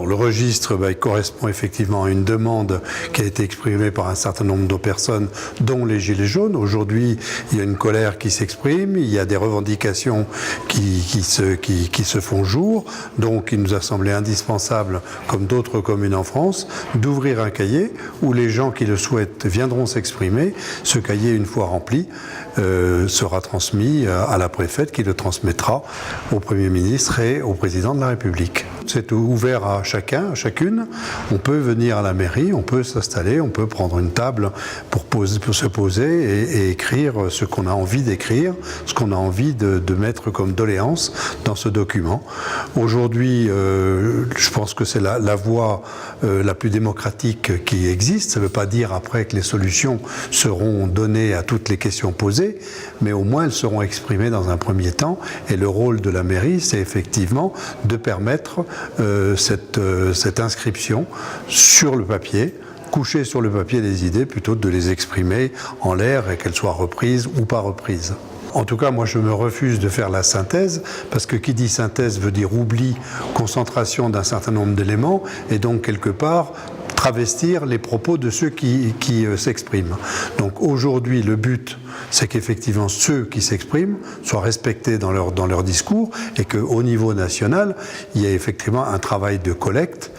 Le registre il correspond effectivement à une demande qui a été exprimée par un certain nombre de personnes, dont les Gilets jaunes. Aujourd'hui, il y a une colère qui s'exprime, il y a des revendications qui se font jour. Donc il nous a semblé indispensable, comme d'autres communes en France, d'ouvrir un cahier où les gens qui le souhaitent viendront s'exprimer. Ce cahier, une fois rempli, sera transmis à la préfète qui le transmettra au Premier ministre et au Président de la République. C'est ouvert à chacun, à chacune. On peut venir à la mairie, on peut s'installer, on peut prendre une table pour se poser et écrire ce qu'on a envie d'écrire, ce qu'on a envie de mettre comme doléance dans ce document. Aujourd'hui, je pense que c'est la voie la plus démocratique qui existe. Ça ne veut pas dire après que les solutions seront données à toutes les questions posées, mais au moins elles seront exprimées dans un premier temps. Et le rôle de la mairie, c'est effectivement de permettre cette inscription sur le papier, coucher sur le papier des idées plutôt que de les exprimer en l'air et qu'elles soient reprises ou pas reprises. En tout cas, moi je me refuse de faire la synthèse, parce que qui dit synthèse veut dire oubli, concentration d'un certain nombre d'éléments, et donc quelque part travestir les propos de ceux qui s'expriment. Donc aujourd'hui, le but, c'est qu'effectivement ceux qui s'expriment soient respectés dans leur discours, et qu'au niveau national, il y ait effectivement un travail de collecte,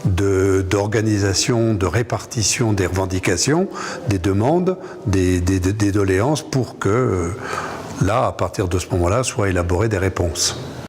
d'organisation, de répartition des revendications, des demandes, des doléances, pour que là, à partir de ce moment-là, soient élaborées des réponses.